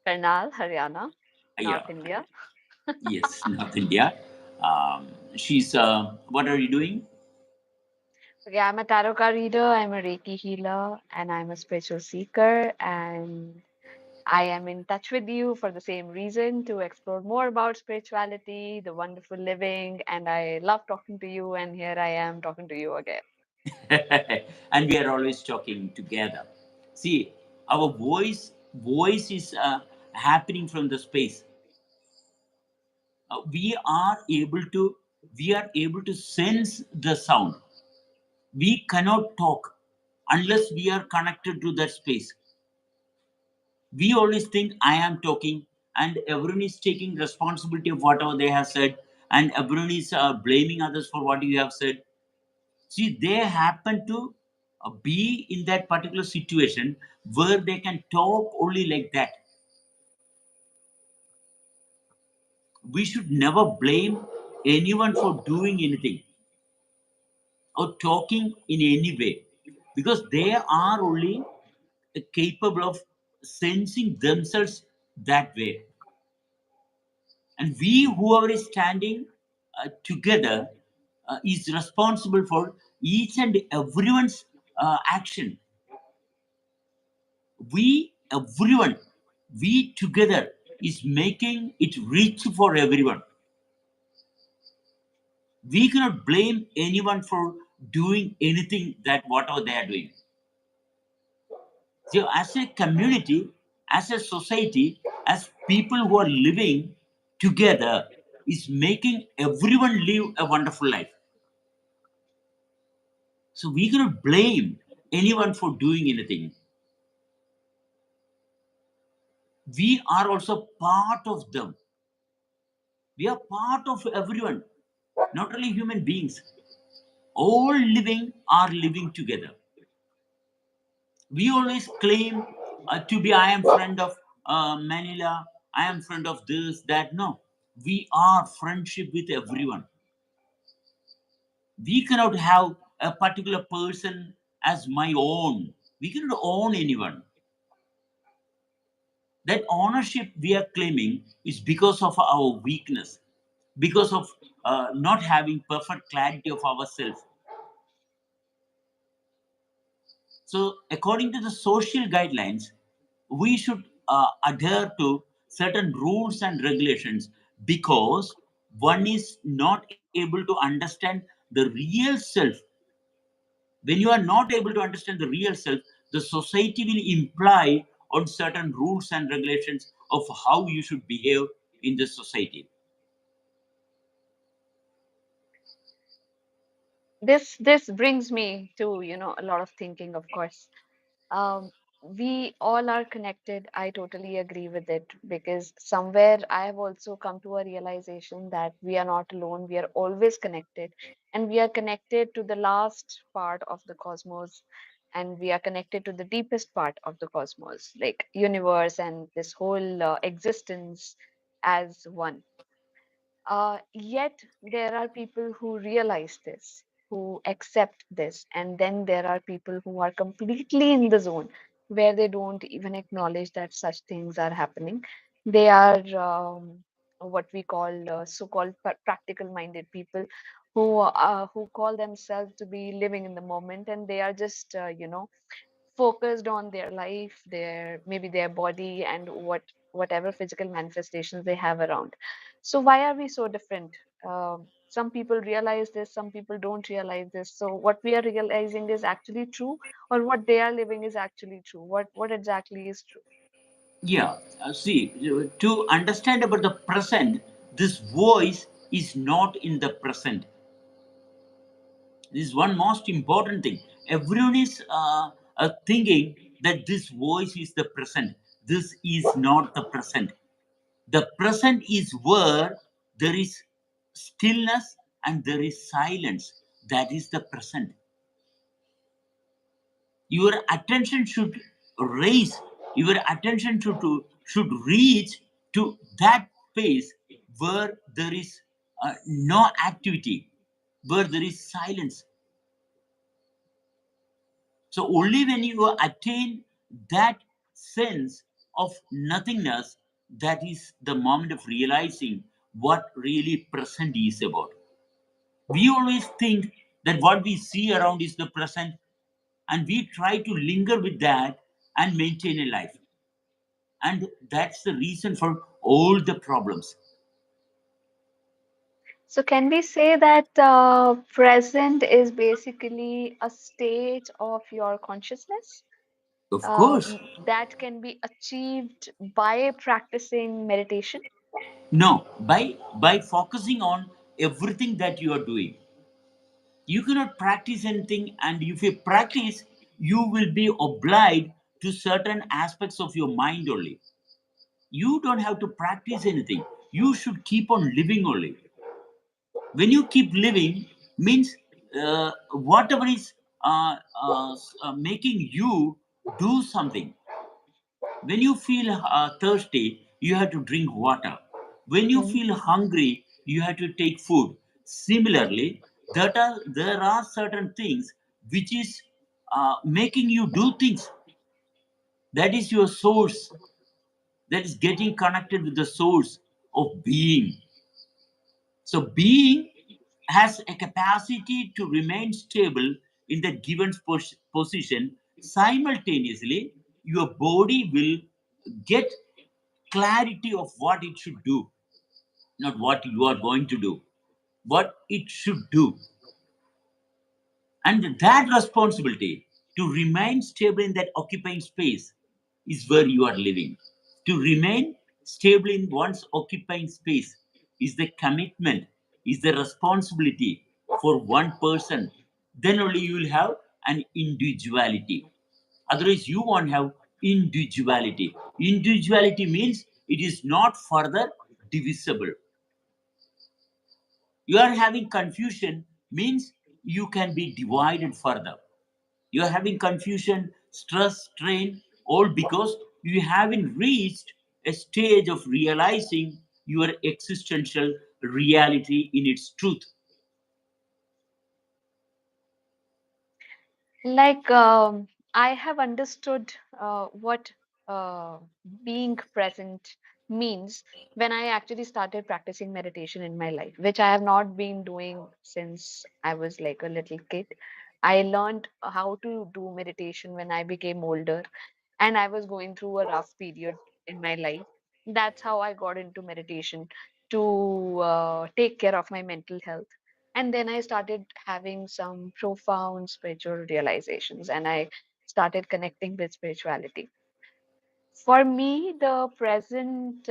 Karnal, Haryana, Yeah, North India. yes, North India. She's, what are you doing? Okay, I'm a tarot card reader, I'm a Reiki healer, and I'm a spiritual seeker. And I am in touch with you for the same reason to explore more about spirituality, the wonderful living. And I love talking to you. And here I am talking to you again. And we are always talking together. See, our voice is happening from the space. We are able to sense the sound. We cannot talk unless we are connected to that space. We always think I am talking, and everyone is taking responsibility of whatever they have said, and everyone is blaming others for what you have said. See, they happen to be in that particular situation where they can talk only like that. We should never blame anyone for doing anything or talking in any way, because they are only capable of sensing themselves that way. And we, whoever is standing together, is responsible for each and everyone's action. Everyone, we together is making it rich for everyone. We cannot blame anyone for doing anything that whatever they are doing. So, as a community, as a society, as people who are living together, is making everyone live a wonderful life. So, we cannot blame anyone for doing anything. We are also part of them. We are part of everyone, not only human beings. All living are living together. We always claim to be, I am friend of Manila, I am friend of this, that. No, we are friendship with everyone. We cannot have a particular person as my own. We cannot own anyone. That ownership we are claiming is because of our weakness, because of not having perfect clarity of ourselves. So, according to the social guidelines, we should adhere to certain rules and regulations, because one is not able to understand the real self. When you are not able to understand the real self, the society will imply on certain rules and regulations of how you should behave in the society. This brings me to, a lot of thinking, of course. Um, we all are connected. I totally agree with it because somewhere I have also come to a realization that we are not alone. We are always connected, and we are connected to the last part of the cosmos, and we are connected to the deepest part of the cosmos, like universe and this whole existence as one. Yet there are people who realize this, who accept this, and then there are people who are completely in the zone where they don't even acknowledge that such things are happening. They are what we call so-called practical-minded people who call themselves to be living in the moment, and they are just focused on their life, their maybe their body, and whatever physical manifestations they have around. So why are we so different? Some people realize this, some people don't realize this. So what we are realizing is actually true, or what they are living is actually true? What exactly is true? Yeah, see, to understand about the present, this voice is not in the present. This is one most important thing. Everyone is thinking that this voice is the present. This is not the present. The present is where there is stillness and there is silence. That is the present. Your attention should raise, your attention should reach to that place where there is no activity, where there is silence. So only when you attain that sense of nothingness, that is the moment of realizing what really present is about. We always think that what we see around is the present, and we try to linger with that and maintain a life. And that's the reason for all the problems. So can we say that present is basically a state of your consciousness Of course. that can be achieved by practicing meditation? No, by focusing on everything that you are doing, you cannot practice anything. And if you practice, you will be obliged to certain aspects of your mind only. You don't have to practice anything. You should keep on living only. When you keep living means whatever is making you do something. When you feel thirsty, you have to drink water. When you Mm. feel hungry, you have to take food. Similarly, there are certain things which is making you do things. That is your source. That is getting connected with the source of being. So, being has a capacity to remain stable in the given position. Simultaneously, your body will get clarity of what it should do, not what you are going to do, what it should do. And that responsibility to remain stable in that occupying space is where you are living. To remain stable in one's occupying space is the commitment, is the responsibility for one person. Then only you will have an individuality. Otherwise, you won't have individuality. Individuality means it is not further divisible. You are having confusion means you can be divided further. You are having confusion, stress, strain, all because you haven't reached a stage of realizing your existential reality in its truth. Like, I have understood what uh, being present means when I actually started practicing meditation in my life, which I have not been doing since I was like a little kid. I learned how to do meditation when I became older, and I was going through a rough period in my life. That's how I got into meditation to take care of my mental health. And then I started having some profound spiritual realizations, and I started connecting with spirituality. For me, the present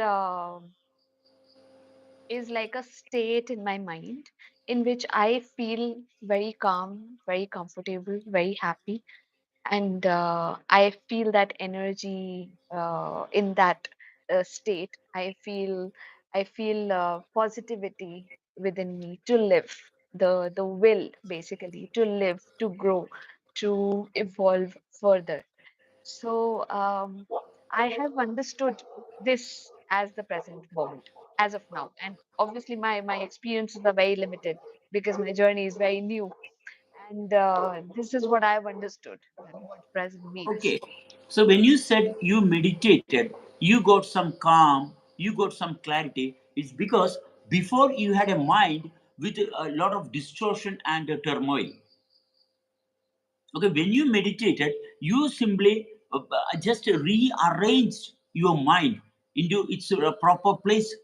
is like a state in my mind in which I feel very calm, very comfortable, very happy, and I feel that energy in that state. I feel positivity within me to live, the will basically to live, to grow, to evolve further. So I have understood this as the present moment as of now, and obviously my experiences are very limited because my journey is very new, and this is what I've understood that what present means. Okay. So when you said you meditated, you got some calm, you got some clarity, it's because before you had a mind with a lot of distortion and turmoil. Okay, when you meditated, you simply just rearranged your mind into its proper place.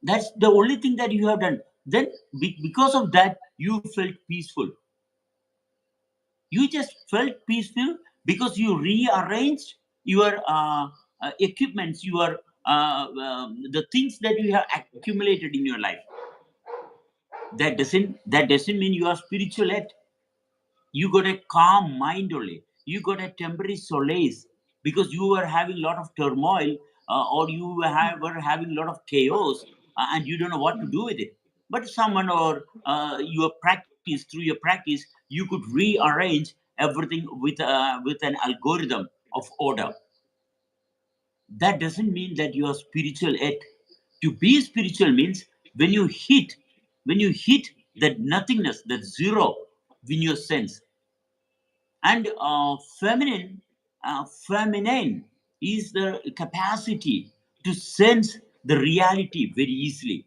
That's the only thing that you have done. Then, because of that, you felt peaceful. You just felt peaceful because you rearranged your equipments, your the things that you have accumulated in your life. That doesn't mean you are spiritual yet. You got a calm mind only. You got a temporary solace because you were having a lot of turmoil, or were having a lot of chaos, and you don't know what to do with it. But someone or through your practice, you could rearrange everything with an algorithm of order. That doesn't mean that you are spiritual yet. To be spiritual means when you hit that nothingness, that zero in your sense. And feminine, feminine. is the capacity to sense the reality very easily.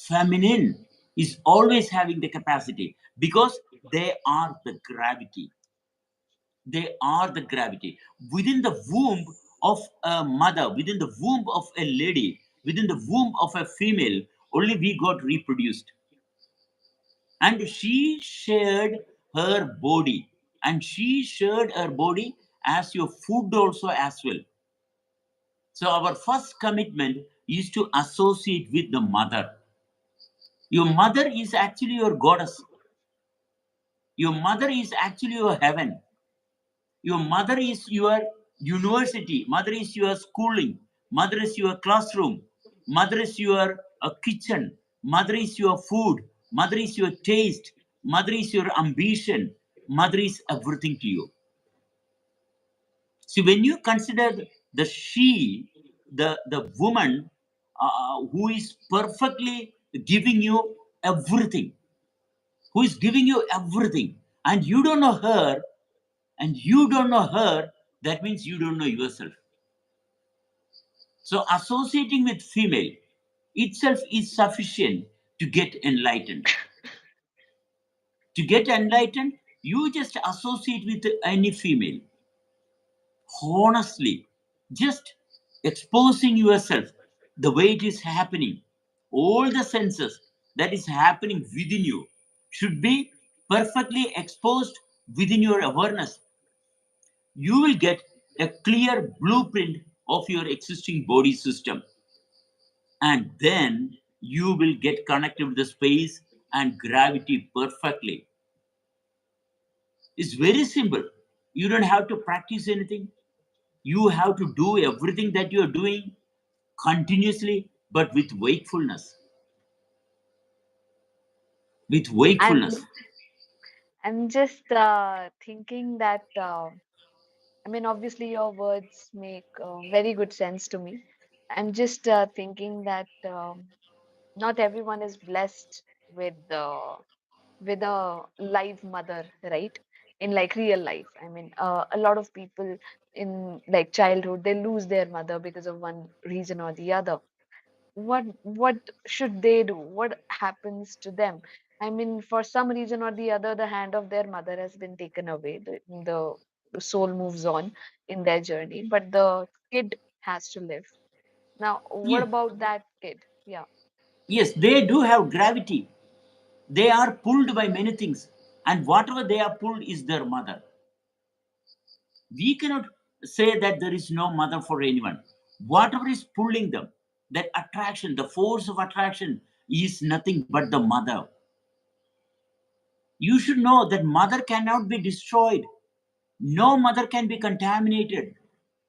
Feminine is always having the capacity because they are the gravity. They are the gravity. Within the womb of a mother, within the womb of a lady, within the womb of a female, only we got reproduced. And she shared her body. And she shared her body as your food also as well. So our first commitment is to associate with the mother. Your mother is actually your goddess. Your mother is actually your heaven. Your mother is your university. Mother is your schooling. Mother is your classroom. Mother is your kitchen. Mother is your food. Mother is your taste. Mother is your ambition. Mother is everything to you. See, when you consider the she, the woman who is perfectly giving you everything, who is giving you everything, and you don't know her, and you don't know her, that means you don't know yourself. So associating with female itself is sufficient to get enlightened. To get enlightened, you just associate with any female. Honestly, just exposing yourself the way it is happening, all the senses that is happening within you should be perfectly exposed within your awareness. You will get a clear blueprint of your existing body system, and then you will get connected with the space and gravity perfectly. It's very simple. You don't have to practice anything. You have to do everything that you're doing continuously, but with wakefulness. With wakefulness. I'm I'm just thinking that I mean, obviously, your words make very good sense to me. I'm just thinking that not everyone is blessed with a live mother, right? In like real life. I mean, a lot of people in like childhood they lose their mother because of one reason or the other. What should they do? What happens to them? I mean, for some reason or the other, the hand of their mother has been taken away. The soul moves on in their journey, but the kid has to live. Now, what Yes, about that kid? Yeah. yes, they do have gravity. They are pulled by many things, and whatever they are pulled is their mother. We cannot say that there is no mother for anyone. Whatever is pulling them, that attraction, the force of attraction, is nothing but the mother. You should know that mother cannot be destroyed. No mother can be contaminated.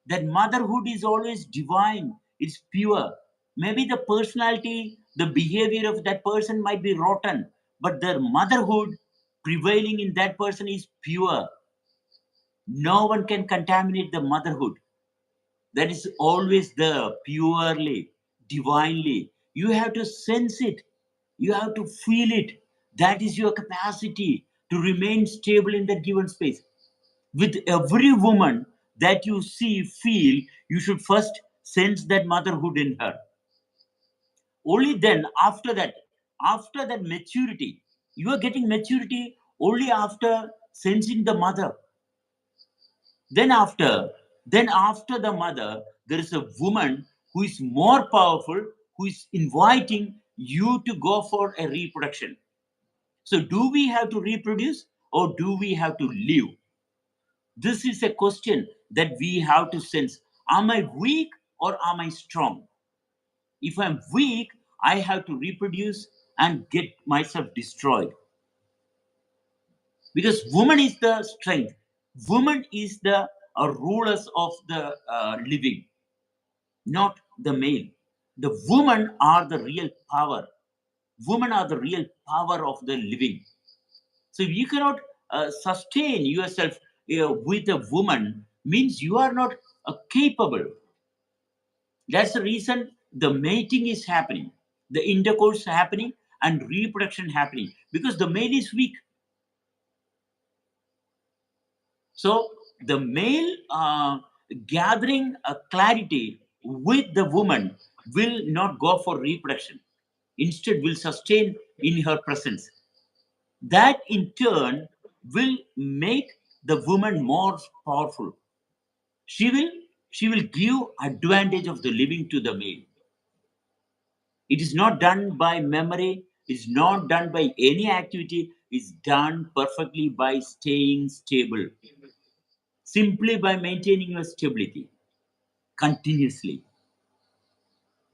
That motherhood is always divine, it's pure. Maybe the personality, the behavior of that person might be rotten, but their motherhood prevailing in that person is pure. No one can contaminate the motherhood. That is always there, purely, divinely. You have to sense it, you have to feel it. That is your capacity to remain stable in that given space. With every woman that you see, feel, you should first sense that motherhood in her. Only then, after that maturity, you are getting maturity only after sensing the mother. Then after the mother, there is a woman who is more powerful, who is inviting you to go for a reproduction. So do we have to reproduce or do we have to live? This is a question that we have to sense. Am I weak or am I strong? If I'm weak, I have to reproduce and get myself destroyed. Because woman is the strength. Woman is the rulers of the living, not the male. The women are the real power. Women are the real power of the living. So if you cannot sustain yourself with a woman, means you are not capable. That's the reason the mating is happening, the intercourse happening, and reproduction happening because the male is weak. So the male gathering a clarity with the woman will not go for reproduction. Instead, will sustain in her presence. That in turn will make the woman more powerful. She will she will give advantage of the living to the male. It is not done by memory, it's not done by any activity, it's done perfectly by staying stable, simply by maintaining your stability continuously.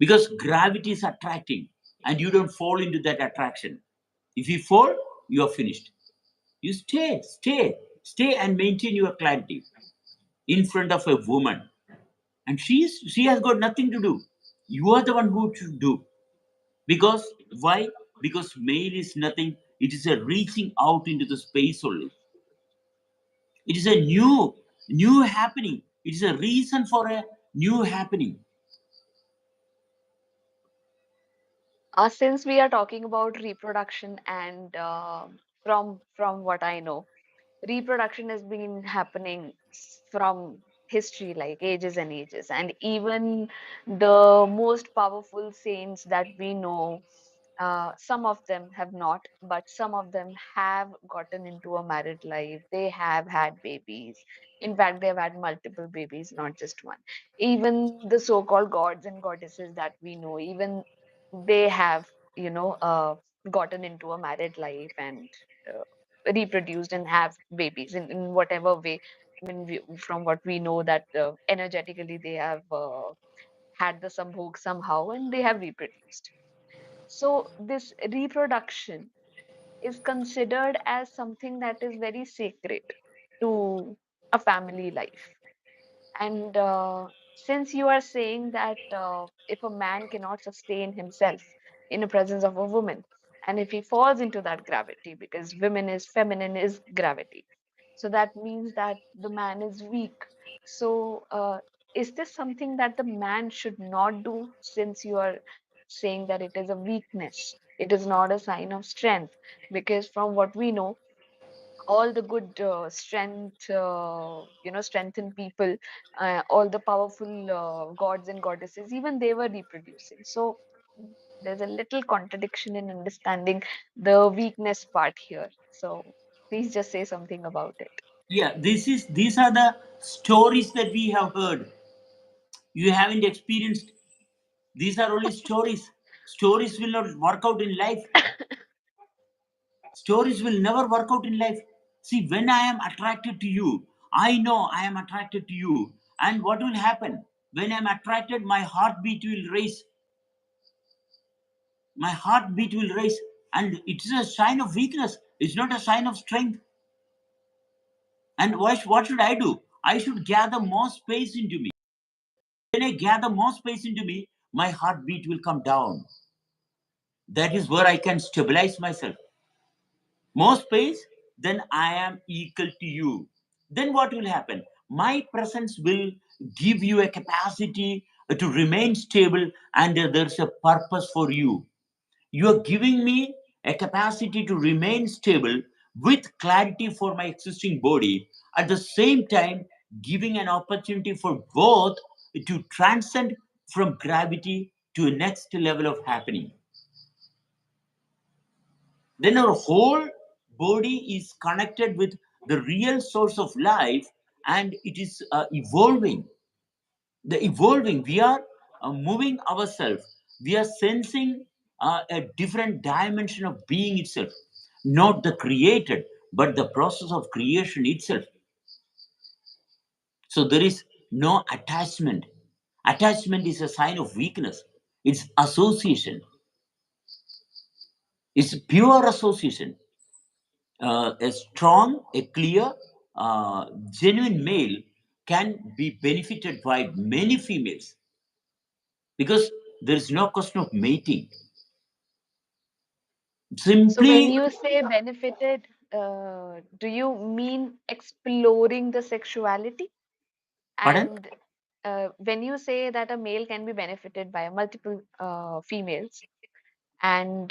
Because gravity is attracting and you don't fall into that attraction. If you fall, you are finished. You stay and maintain your clarity in front of a woman. And she has got nothing to do. You are the one who should do. Because why? Because male is nothing. It is a reaching out into the space only. It is a new happening. It is a reason for a new happening. Since we are talking about reproduction, and from what I know, reproduction has been happening from history, like ages and ages, and even the most powerful saints that we know, some of them have not, but some of them have gotten into a married life. They have had babies. In fact, they've had multiple babies, not just one. Even the so-called gods and goddesses that we know, even they have, you know, gotten into a married life and reproduced and have babies in whatever way. I mean, from what we know, that energetically they have had the sambhog somehow and they have reproduced. So this reproduction is considered as something that is very sacred to a family life. And since you are saying that if a man cannot sustain himself in the presence of a woman, and if he falls into that gravity, because women is feminine is gravity, so that means that the man is weak. So, is this something that the man should not do, since you are saying that it is a weakness? It is not a sign of strength, because from what we know, all the good strength, strengthened people, all the powerful gods and goddesses, even they were reproducing. So there's a little contradiction in understanding the weakness part here. So please just say something about it. Yeah, these are the stories that we have heard. You haven't experienced. These are only stories. Stories will not work out in life. Stories will never work out in life. See, when I am attracted to you, I know I am attracted to you. And what will happen? When I'm attracted, my heartbeat will raise. My heartbeat will raise. And it is a sign of weakness. It's not a sign of strength. And what should I do? I should gather more space into me. When I gather more space into me, my heartbeat will come down. That is where I can stabilize myself. More space, then I am equal to you. Then what will happen? My presence will give you a capacity to remain stable, and there's a purpose for you. You are giving me a capacity to remain stable with clarity for my existing body, at the same time, giving an opportunity for both to transcend from gravity to a next level of happening. Then our whole body is connected with the real source of life, and it is evolving. The evolving, we are moving ourselves, we are sensing a different dimension of being itself, not the created, but the process of creation itself. So there is no attachment. Attachment is a sign of weakness. It's association. It's pure association. A strong, a clear, genuine male can be benefited by many females, because there is no question of mating. So when Simply, you say benefited, do you mean exploring the sexuality? pardon? And when you say that a male can be benefited by multiple females, and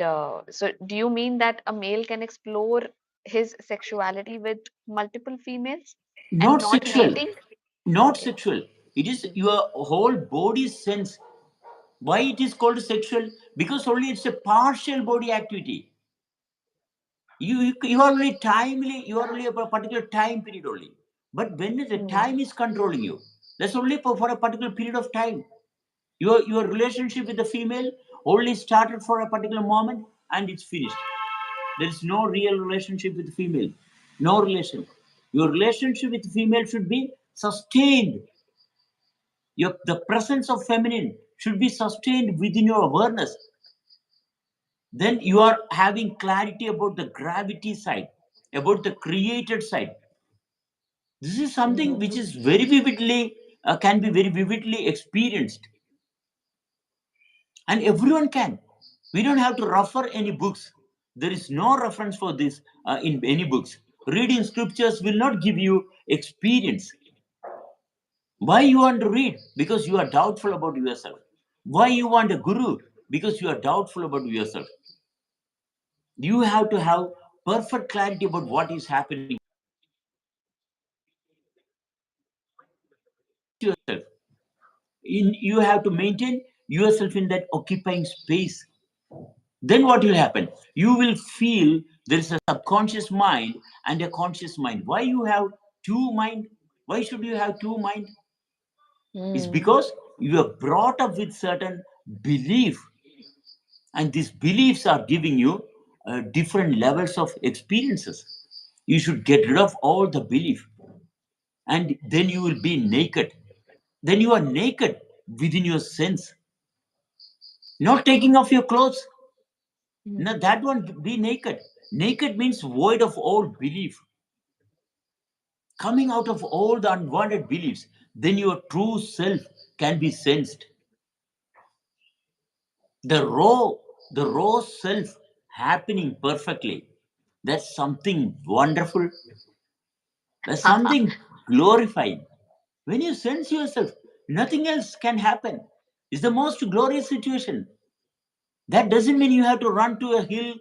so do you mean that a male can explore his sexuality with multiple females and Not not sexual. mating? Not Okay. sexual. It is your whole body sense. Why it is called sexual? Because only it's a partial body activity. You are only timely, you are only a particular time period only. But when the time is controlling you, that's only for a particular period of time. Your relationship with the female only started for a particular moment and it's finished. There is no real relationship with the female. No relation. Your relationship with the female should be sustained. The presence of feminine should be sustained within your awareness. Then you are having clarity about the gravity side, about the created side. This is something which is very vividly, can be very vividly experienced, and everyone can. We don't have to refer any books. There is no reference for this in any books. Reading scriptures will not give you experience. Why you want to read? Because you are doubtful about yourself. Why you want a guru? Because you are doubtful about yourself. You have to have perfect clarity about what is happening yourself. You have to maintain yourself in that occupying space. Then what will happen? You will feel there is a subconscious mind and a conscious mind. Why you have two mind? Why should you have two mind? It's Mm. because you are brought up with certain belief, and these beliefs are giving you different levels of experiences. You should get rid of all the belief, and then you will be naked. Then you are naked within your sense, not taking off your clothes. No, that one be naked. Naked means void of all belief, coming out of all the unwanted beliefs. Then your true self can be sensed. The raw, the raw self happening perfectly. That's something wonderful. That's something glorifying. When you sense yourself, nothing else can happen. It's the most glorious situation. That doesn't mean you have to run to a hill,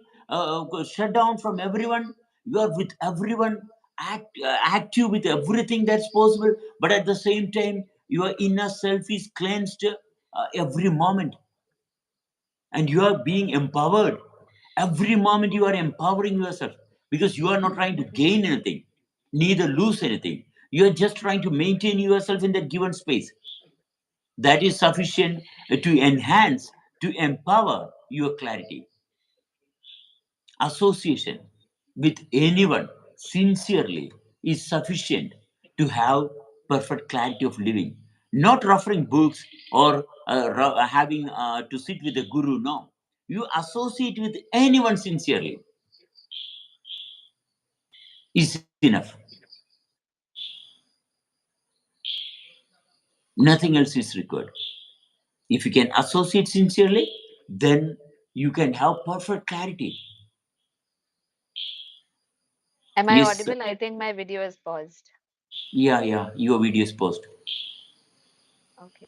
shut down from everyone. You are with everyone, active with everything that's possible. But at the same time, your inner self is cleansed every moment, and you are being empowered. Every moment you are empowering yourself because you are not trying to gain anything, neither lose anything. You are just trying to maintain yourself in that given space. That is sufficient to enhance, to empower your clarity. Association with anyone sincerely is sufficient to have perfect clarity of living. Not referring books or having to sit with a guru. No, you associate with anyone sincerely is enough. Nothing else is required. If you can associate sincerely, then you can have perfect clarity. Am I Yes, audible? I think my video is paused. yeah, yeah. Your video is post. Okay,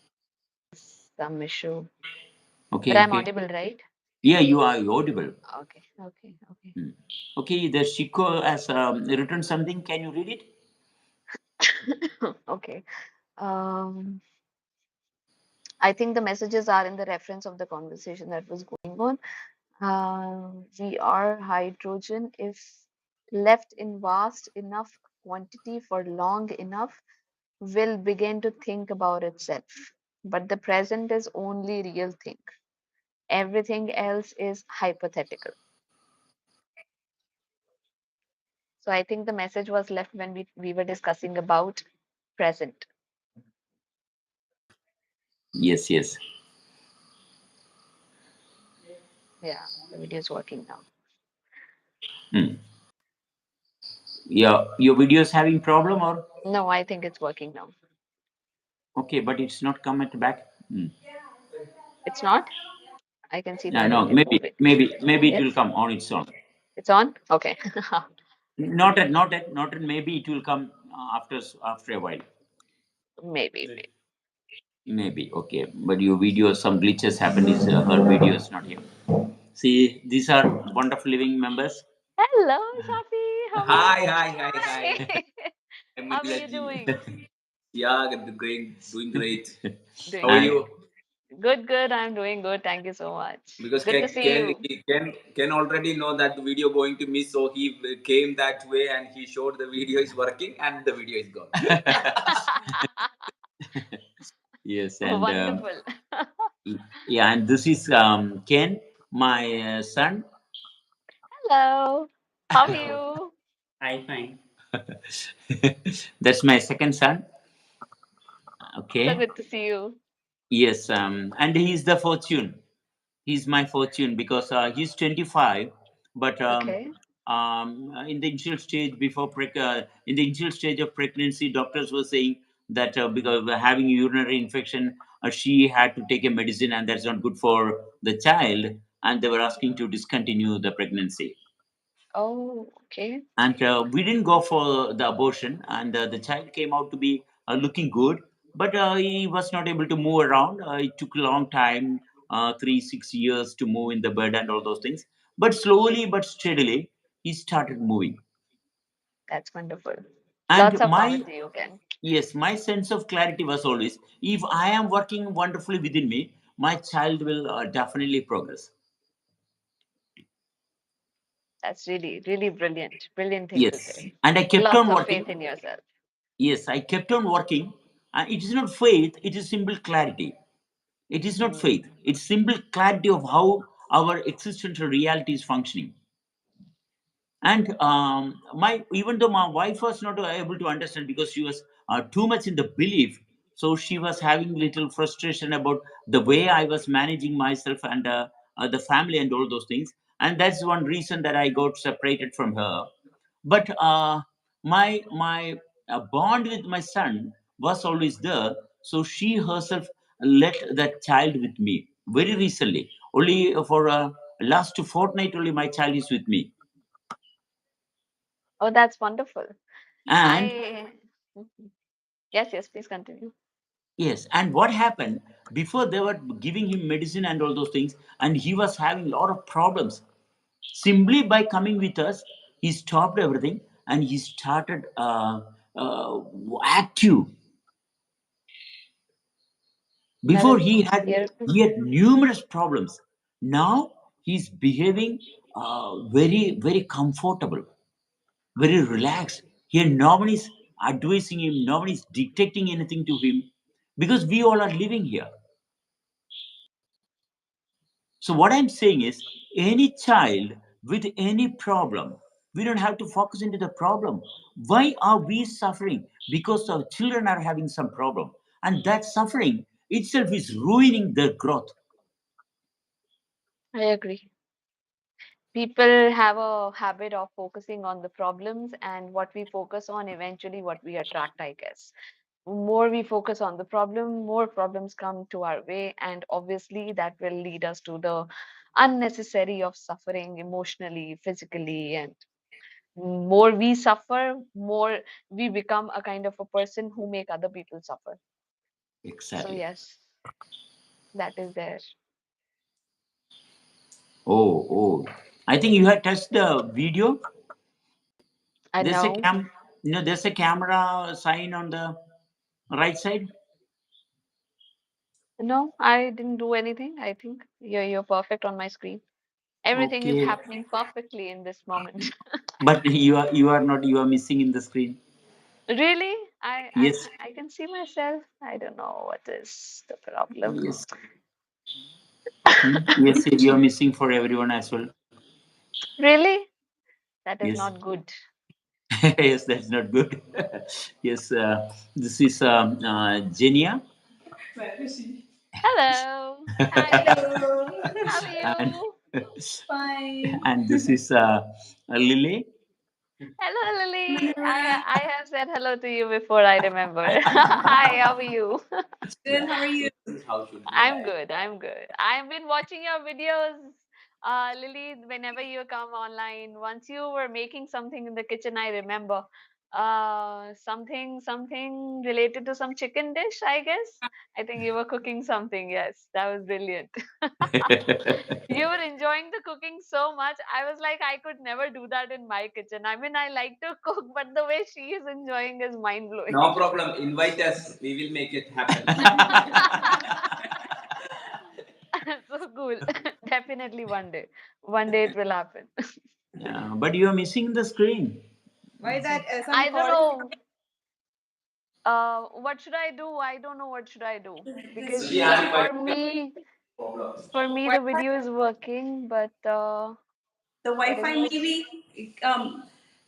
some issue. But Okay, I'm okay. audible, right? Yeah, you are audible. Okay, okay, okay. Hmm. Okay, the Shiko has written something. Can you read it? Okay. I think the messages are in the reference of the conversation that was going on. We are hydrogen if left in vast enough quantity for long enough will begin to think about itself. But the present is only real thing. Everything else is hypothetical. So I think the message was left when we were discussing about present. Yes, yes. Yeah, the video is working now. Hmm. Yeah, your video is having problem or No, I think it's working now. okay, but it's not come at the back. Hmm. It's not? I can see No, the no, video moving. maybe it will Yes, come on its own. it's on? Okay. Not at. Maybe it will come after a while. Maybe. Maybe okay, but your video some glitches happened. Is her video is not here. See, these are wonderful living members. Hello, Shafi. How are you Hi, doing? hi, hi, hi. Hi. I'm How are you Milaji. doing? Yeah, great, doing great. How Doing are And great. you? Good, good. I'm doing good. Thank you so much. Because Good to see you. Ken already know that the video going to miss, so he came that way and he showed the video is working and the video is gone. yes, and Wonderful. yeah, and this is Ken, my son. Hello. How are you? I fine. That's my second son. So Okay. good to see you. Yes, and he's the fortune. He's my fortune because he's 25, but Okay. in the initial stage in the initial stage of pregnancy, doctors were saying that because of having urinary infection, she had to take a medicine, and that's not good for the child, and they were asking to discontinue the pregnancy. Oh, okay. And we didn't go for the abortion, and the child came out to be looking good, but he was not able to move around. It took a long time, 3 6 years to move in the bed and all those things, but slowly but steadily he started moving. That's wonderful. And Lots of power my to you, Ken. yes, my sense of clarity was always, if I am working wonderfully within me, my child will definitely progress. That's really, really brilliant. Brilliant thing to Yes, say. and I kept Lots on of working. faith in yourself. Yes, I kept on working. It is not faith, it is simple clarity. It is not Mm. faith. It's simple clarity of how our existential reality is functioning. And my even though my wife was not able to understand because she was too much in the belief, so she was having little frustration about the way I was managing myself and the family and all those things. And that's one reason that I got separated from her. But my bond with my son was always there, so she herself let that child with me very recently. Only for last fortnight only my child is with me. Oh, that's wonderful. And I Yes, yes, please continue. yes, and what happened before, they were giving him medicine and all those things, and he was having a lot of problems. Simply by coming with us, he stopped everything and he started uh, active. That Before is beautiful. he had numerous problems. Now he's behaving very very comfortable, very relaxed. Here no one is advising him, no one is dictating anything to him, because we all are living here. So what I'm saying is, any child with any problem, we don't have to focus into the problem. Why are we suffering? Because our children are having some problem, and that suffering itself is ruining their growth. I agree. People have a habit of focusing on the problems, and what we focus on, eventually, what we attract, I guess. More we focus on the problem, more problems come to our way, and obviously, that will lead us to the unnecessary of suffering emotionally, physically, and more we suffer, more we become a kind of a person who make other people suffer. So, Exactly. yes, that is there. Oh. I think you had touched the video. I There's a know. there's a camera sign on the right side. No, I didn't do anything. I think you're perfect on my screen. Everything is Okay. happening perfectly in this moment. But you are not, you are missing in the screen. Really? I, Yes. I I can see myself. I don't know what is the problem. Yes. Yes, you are missing for everyone as well. Really? That is Yes. not good. Yes, that's not good. Yes, this is Genia. Where is she? Hello. Hi. Hello. How are And you? Fine. and this is Lily. Hello, Lily. I have said hello to you before, I remember. Hi, how are you? Good. How are you? How should be I'm like? good. I'm good. I've been watching your videos, Lily, whenever you come online. Once you were making something in the kitchen, I remember. Something related to some chicken dish, I guess. I think you were cooking something. Yes, that was brilliant. You were enjoying the cooking so much. I was like, I could never do that in my kitchen. I mean, I like to cook, but the way she is enjoying is mind blowing. No problem. Invite us. We will make it happen. So cool. Definitely one day. One day it will happen. Yeah, but you are missing the screen. Why that some I don't call is know. What should I do? I don't know what should I do this because See, I invite for me the Wi-Fi? video is working, but The what is Wi-Fi this? maybe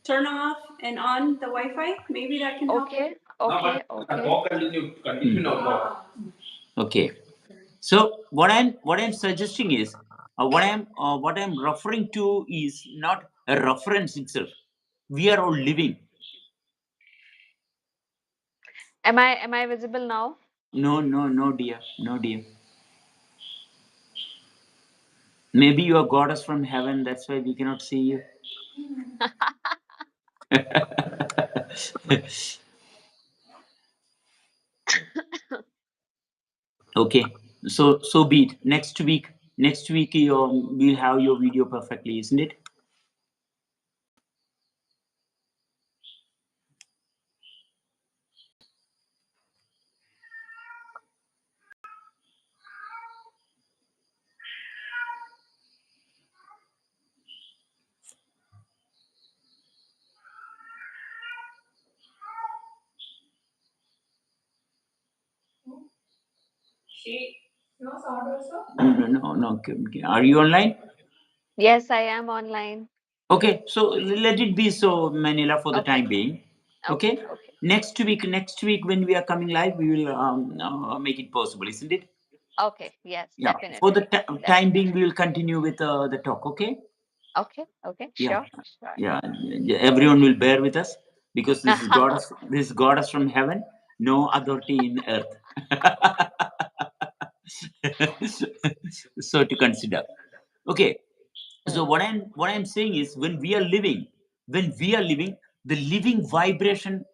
turn off and on the Wi-Fi. Maybe that can help. Okay, no, okay, but okay. talk continue now. Talk. Okay. So what I'm suggesting is what I'm referring to is not a reference itself. We are all living. Am I visible now? No, no, no, dear, no, dear. Maybe you are goddess from heaven. That's why we cannot see you. Okay. So be it. Next week we'll have your video perfectly, isn't it? She knows sound also. No, no, no, no. Okay, okay. Are you online? Yes, I am online. Okay. So let it be so, Manila, for the Okay, time being. okay, Okay. okay, Next week, when we are coming live, we will make it possible, isn't it? okay. Yes, Yeah. For the definitely, time being, definitely. we will continue with the talk. Okay. Okay, okay, Yeah. sure, sure. Yeah. Everyone will bear with us because this is goddess. This is goddess from heaven. No authority in earth. So to consider. Okay. So Hmm. what I'm saying is when we are living, the living vibration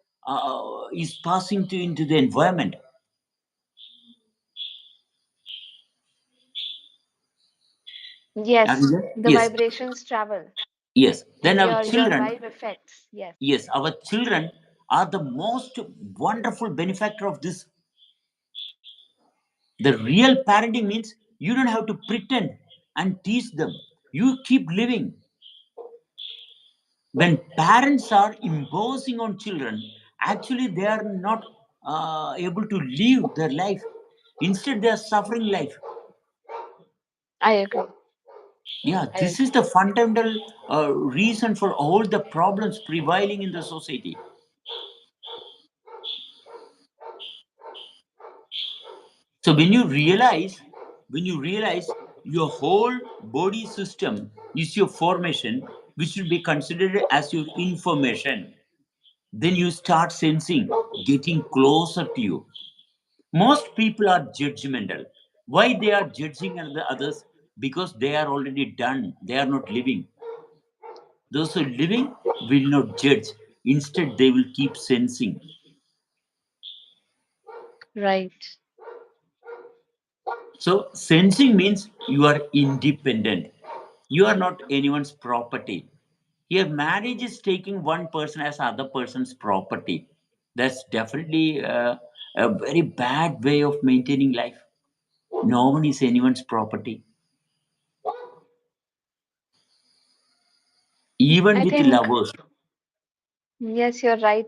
is passing into the environment. Are you Yes, there? the Yes. vibrations travel Yes. Then and our your children, vibe affects. Yes, yes, our children are the most wonderful benefactor of this. The real parenting means you don't have to pretend and teach them. You keep living. When parents are imposing on children, actually they are not able to live their life. Instead, they are suffering life. I agree. Yeah, I this is agree. the fundamental reason for all the problems prevailing in the society. So when you realize your whole body system is your formation, which should be considered as your information, then you start sensing getting closer to you. Most people are judgmental. Why they are judging the others? Because they are already done. They are not living. Those who are living will not judge. Instead, they will keep sensing. Right. So, sensing means you are independent. You are not anyone's property. Here, marriage is taking one person as other person's property. That's definitely a very bad way of maintaining life. No one is anyone's property. Even I with think, lovers. yes, you're right.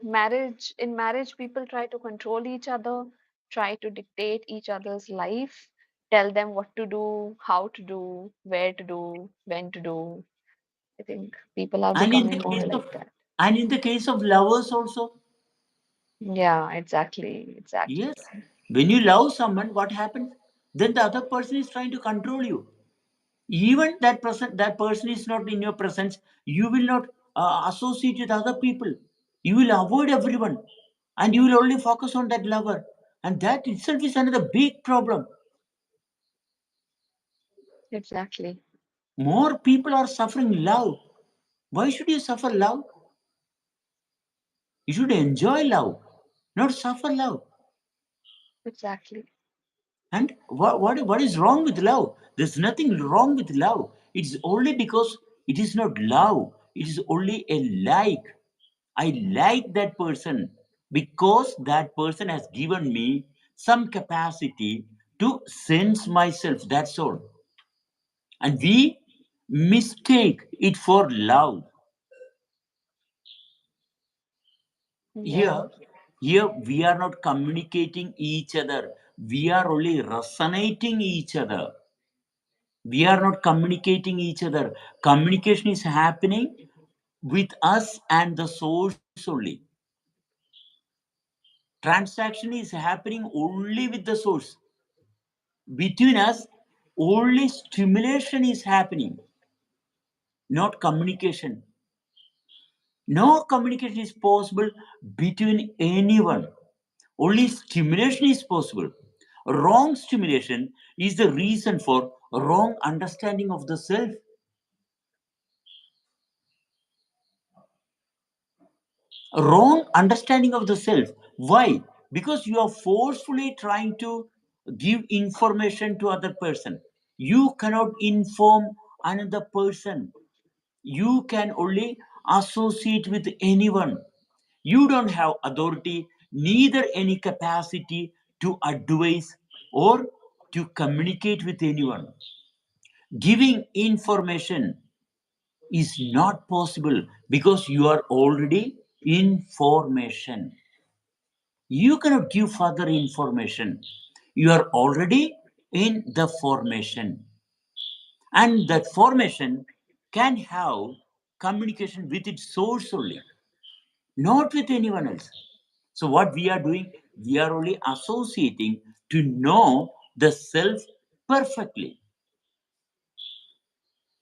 In marriage, people try to control each other, try to dictate each other's life, tell them what to do, how to do, where to do, when to do. I think people are And in becoming the more case of like that. and in the case of lovers also, Yeah, exactly, exactly. yes. When you love someone, what happens? Then the other person is trying to control you. Even that person is not in your presence, you will not associate with other people. You will avoid everyone, and you will only focus on that lover. And that itself is another big problem. Exactly. More people are suffering love. Why should you suffer love? You should enjoy love, not suffer love. Exactly. And what is wrong with love? There's nothing wrong with love. It's only because it is not love. It is only a like. I like that person because that person has given me some capacity to sense myself. That's all. And we mistake it for love. Yeah. Here here we are not communicating each other. We are only resonating each other. We are not communicating each other. Communication is happening with us and the source only. Transaction is happening only with the source. Between us, only stimulation is happening, not communication. No communication is possible between anyone. Only stimulation is possible. Wrong stimulation is the reason for wrong understanding of the self. Wrong understanding of the self. Why? Because you are forcefully trying to give information to other person. You cannot inform another person. You can only associate with anyone. You don't have authority, neither any capacity to advise or to communicate with anyone. Giving information is not possible because you are already information. You cannot give further information. You are already in the formation. And that formation can have communication with its source only, not with anyone else. So, what we are doing, we are only associating to know the self perfectly.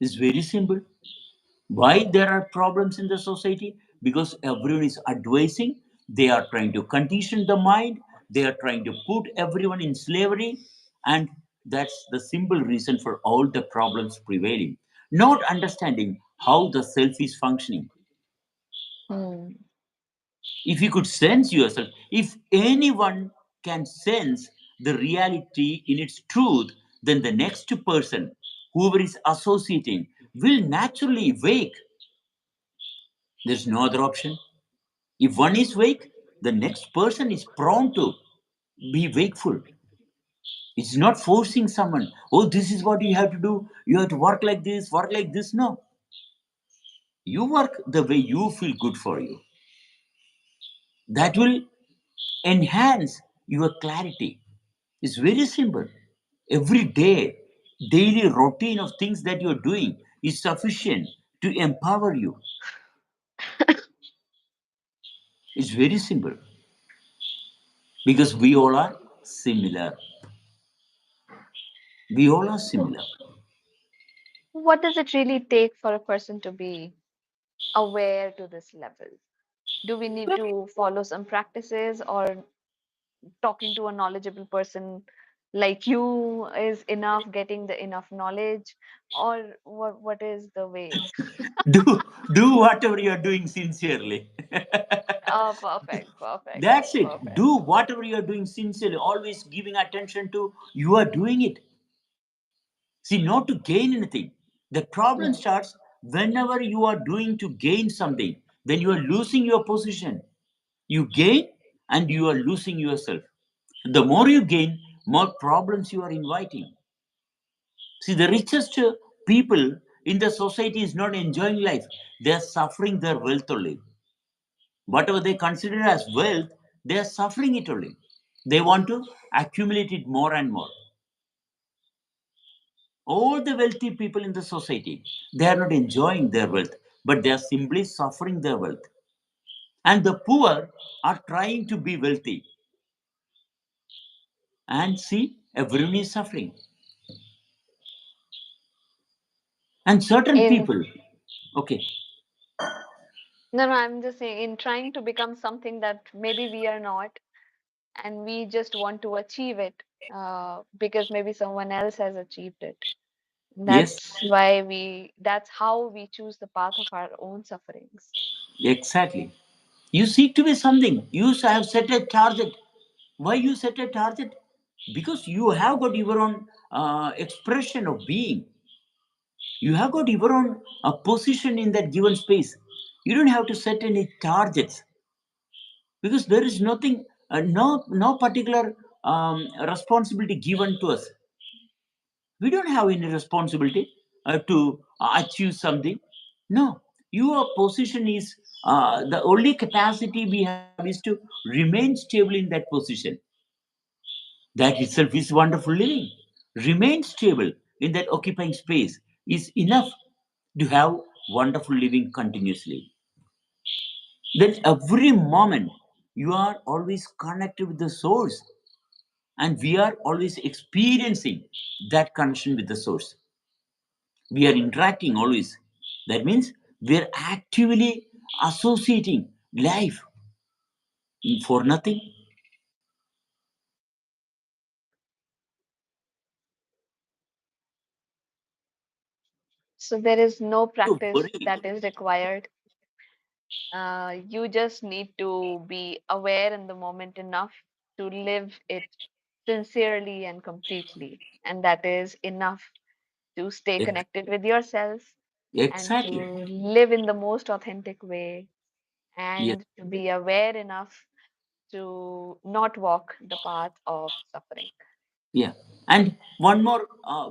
It's very simple. Why there are problems in the society? Because everyone is advising, they are trying to condition the mind, they are trying to put everyone in slavery, and that's the simple reason for all the problems prevailing. Not understanding how the self is functioning. Hmm. If you could sense yourself, if anyone can sense the reality in its truth, then the next person, whoever is associating, will naturally wake. There's no other option. If one is wake, the next person is prone to be wakeful. It's not forcing someone, oh, this is what you have to do. You have to work like this, work like this. No. You work the way you feel good for you. That will enhance your clarity. It's very simple. Every day, daily routine of things that you're doing is sufficient to empower you. It's very simple because we all are similar. We all are similar. What does it really take for a person to be aware to this level? Do we need to follow some practices, or talking to a knowledgeable person like you is enough, getting the enough knowledge, or what is the way? Do whatever you are doing sincerely. Oh, perfect, perfect, That's it. perfect. Do whatever you are doing sincerely, always giving attention to you are doing it. See, not to gain anything. The problem Hmm. starts whenever you are doing to gain something, then you are losing your position. You gain and you are losing yourself. The more you gain, more problems you are inviting. See, the richest people in the society is not enjoying life, they are suffering their wealth only. Whatever they consider as wealth, they are suffering it only. They want to accumulate it more and more. All the wealthy people in the society, they are not enjoying their wealth, but they are simply suffering their wealth. And the poor are trying to be wealthy. And see, everyone is suffering. And certain In people, okay, No, no, I'm just saying, in trying to become something that maybe we are not, and we just want to achieve it, because maybe someone else has achieved it. yes, That's how we choose the path of our own sufferings. exactly. You seek to be something. You have set a target. Why you set a target? Because you have got your own expression of being. You have got your own position in that given space. You don't have to set any targets because there is nothing, no particular responsibility given to us. We don't have any responsibility to achieve something. No, your position is the only capacity we have is to remain stable in that position. That itself is wonderful living. Remain stable in that occupying space is enough to have wonderful living continuously. Then every moment you are always connected with the source, and we are always experiencing that connection with the source. We are interacting always. That means we are actively associating life for nothing. So there is no To practice worry. that is required. You just need to be aware in the moment enough to live it sincerely and completely. And that is enough to stay Ex- connected with yourself and to Exactly. live in the most authentic way Yes. and to be aware enough to not walk the path of suffering. Yeah. And one more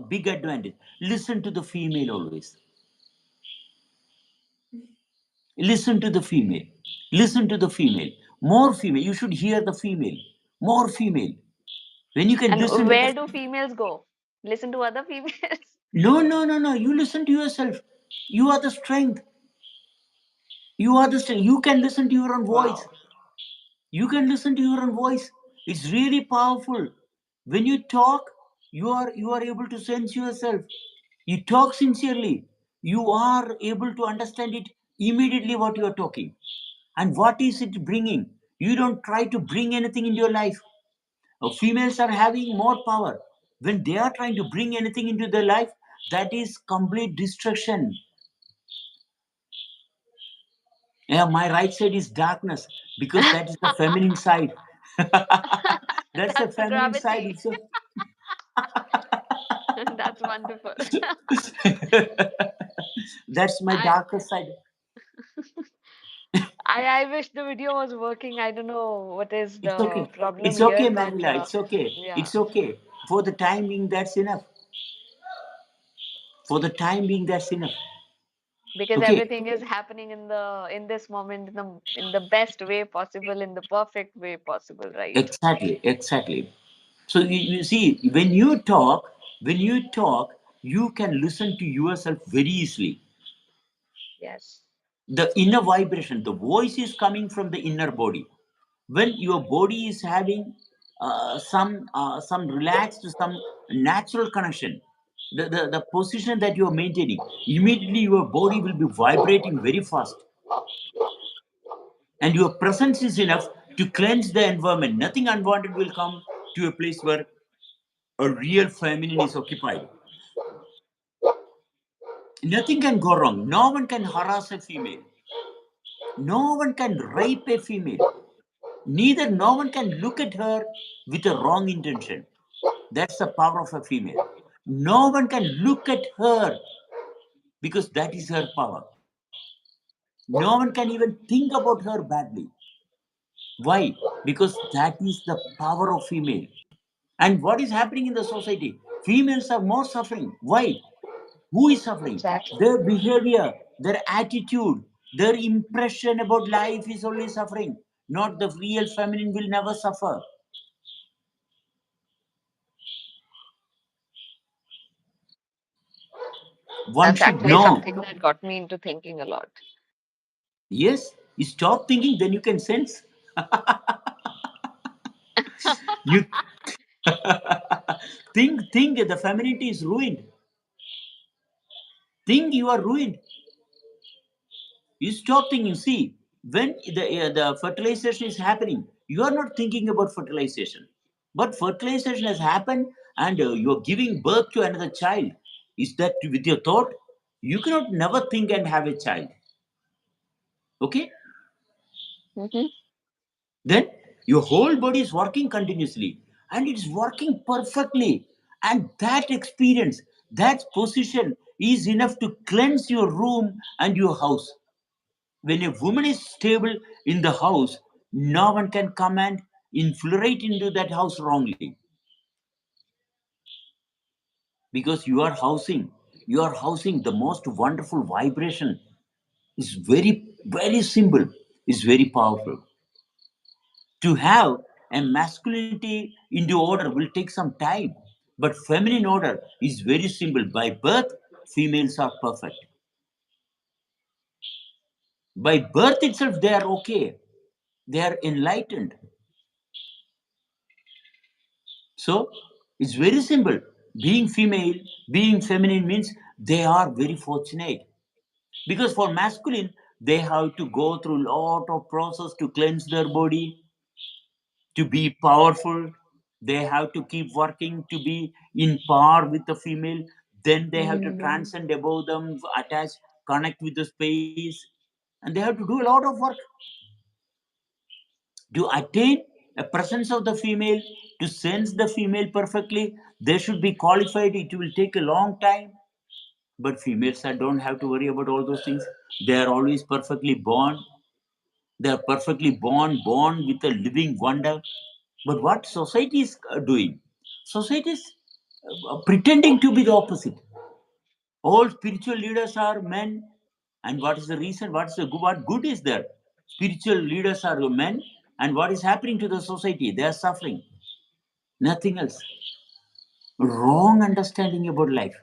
big advantage, listen to the female always. Listen to the female. Listen to the female. More female. You should hear the female. More female. When you can And listen to the where do females go? Listen to other females. no, no, no, no. You listen to yourself. You are the strength. You are the strength. You can listen to your own voice. Wow. You can listen to your own voice. It's really powerful. When you talk, you are able to sense yourself. You talk sincerely. You are able to understand it immediately what you are talking. And what is it bringing? You don't try to bring anything into your life. Females are having more power. When they are trying to bring anything into their life, that is complete destruction. Yeah, my right side is darkness because that is the feminine side. That's the That's the feminine side. gravity. That's wonderful. That's my I darker side. I wish the video was working. I don't know what is It's the okay. problem It's here, okay, but Marila. It's okay. yeah, It's okay. For the time being, that's enough. For the time being, that's enough. because Okay. everything is happening in this moment in the best way possible, in the perfect way possible, right? Exactly. Exactly. So you see, when you talk, you can listen to yourself very easily. Yes, The inner vibration, the voice is coming from the inner body. When your body is having some relaxed, some natural connection, the position that you are maintaining, immediately your body will be vibrating very fast, and your presence is enough to cleanse the environment. Nothing unwanted will come to a place where a real feminine is occupied. Nothing can go wrong. No one can harass a female. No one can rape a female. Neither no one can look at her with a wrong intention. That's the power of a female. No one can look at her because that is her power. No one can even think about her badly. Why? Because that is the power of female. And what is happening in the society? Females are more suffering. Why? Who is suffering? exactly. Their behavior, their attitude, their impression about life is only suffering. Not the real feminine will never suffer. One That's should actually know. something that got me into thinking a lot. Yes, you stop thinking, then you can sense. You think the femininity is ruined. Think you are ruined. You stop thinking. See, when the fertilization is happening, you are not thinking about fertilization. But fertilization has happened, and you are giving birth to another child. Is that with your thought? You cannot never think and have a child. Okay? Mm-hmm. Then your whole body is working continuously and it's working perfectly. And that experience, that position is enough to cleanse your room and your house. When a woman is stable in the house, no one can come and infiltrate into that house wrongly, because you are housing the most wonderful vibration. Is very, very simple, is very powerful. To have a masculinity into order will take some time, but feminine order is very simple. By birth, females are perfect. By birth itself, they are okay. They are enlightened. So it's very simple. Being female, being feminine means they are very fortunate. Because for masculine, they have to go through lot of process to cleanse their body, to be powerful. They have to keep working to be in par with the female. Then they have to Mm-hmm. transcend above them, attach, connect with the space, and they have to do a lot of work to attain a presence of the female, to sense the female perfectly. They should be qualified. It will take a long time. But females don't have to worry about all those things. They are always perfectly born. They are perfectly born with a living wonder. But what society is doing? Society is pretending to be the opposite. All spiritual leaders are men. And what is the reason? What good is there? Spiritual leaders are men. And what is happening to the society? They are suffering. Nothing else. Wrong understanding about life.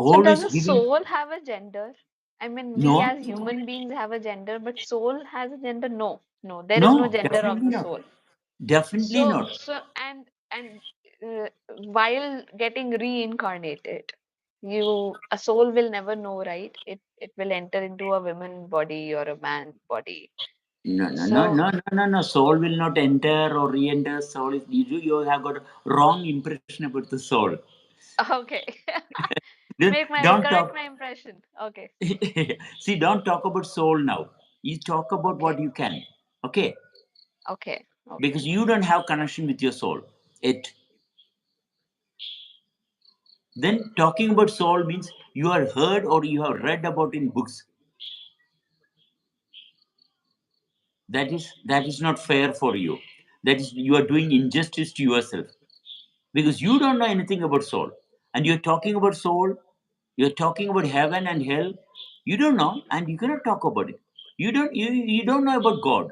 So does Always a giving. soul have a gender? I mean, we No, as human beings have a gender, but soul has a gender? No, no, there is no no, gender of definitely the not. soul. Definitely So, not. while getting reincarnated, a soul will never know, right? It will enter into a woman body or a man body. No, no, no, So, no, no, no, no. Soul will not enter or re-enter. Soul is you have got wrong impression about the soul. okay. Don't Correct talk. my impression. Okay. See, don't talk about soul now. You talk about what Okay. you can. Okay, Okay. because Okay. you don't have connection with your soul. It then talking about soul means you have heard or you have read about in books. That is not fair for you. That is, you are doing injustice to yourself, because you don't know anything about soul, and you're talking about soul. You're talking about heaven and hell. You don't know, and you cannot talk about it. You don't know about God.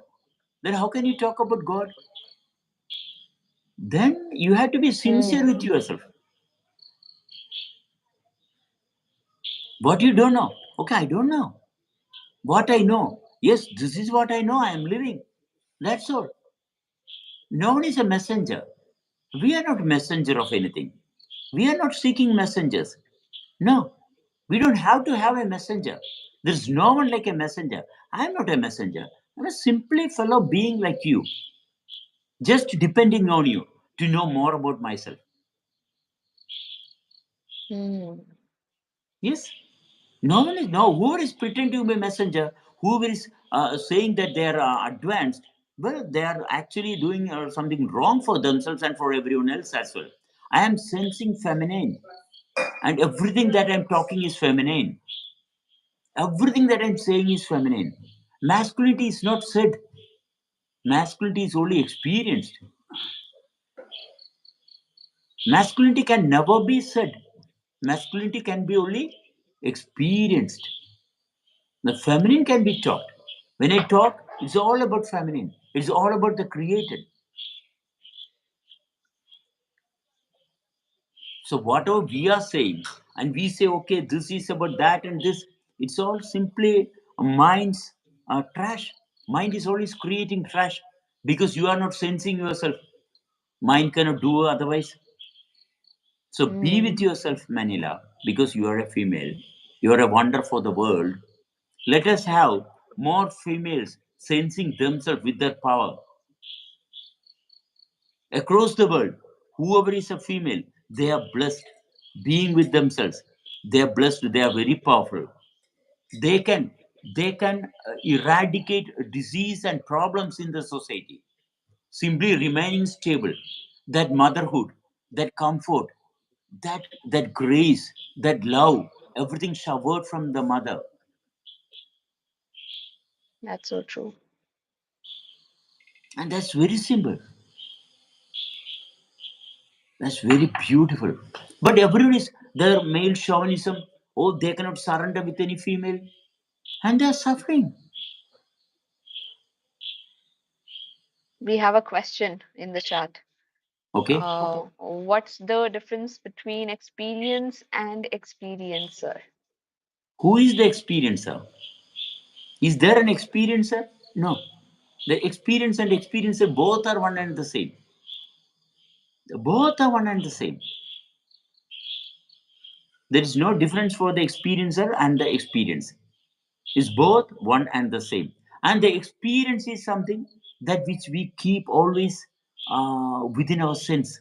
Then how can you talk about God? Then you have to be sincere with Hmm. yourself. What you don't know? Okay, I don't know. What I know? Yes, this is what I know. I am living. That's all. No one is a messenger. We are not messenger of anything. We are not seeking messengers. No, we don't have to have a messenger. There's no one like a messenger. I'm not a messenger. I'm a simply fellow being like you, just depending on you to know more about myself. Hmm. Yes, no one is, no, whoever is pretending to be a messenger, whoever is saying that they are advanced, well, they are actually doing something wrong for themselves and for everyone else as well. I am sensing feminine, and everything that I'm talking is feminine. Everything that I'm saying is feminine. Masculinity is not said, masculinity is only experienced. Masculinity can never be said. Masculinity can be only experienced. The feminine can be taught. When I talk, it's all about feminine. It's all about the created. So whatever we are saying, and we say, okay, this is about that and this, it's all simply a mind's trash. Mind is always creating trash because you are not sensing yourself. Mind cannot do otherwise. So be with Hmm. yourself, Manila, because you are a female. You are a wonder for the world. Let us have more females sensing themselves with their power across the world. Whoever is a female, they are blessed being with themselves. They are blessed, they are very powerful. They can They can eradicate disease and problems in the society, simply remaining stable. That motherhood, that comfort, that grace, that love, everything showered from the mother. That's so true. And that's very simple. That's very beautiful. But everyone is their male chauvinism. Oh, they cannot surrender with any female. And they are suffering. We have a question in the chat. Okay. What's the difference between experience and experiencer? Who is the experiencer? Is there an experiencer? No. The experience and experiencer both are one and the same. Both are one and the same. There is no difference for the experiencer and the experience. It's both one and the same. And the experience is something that which we keep always within our sense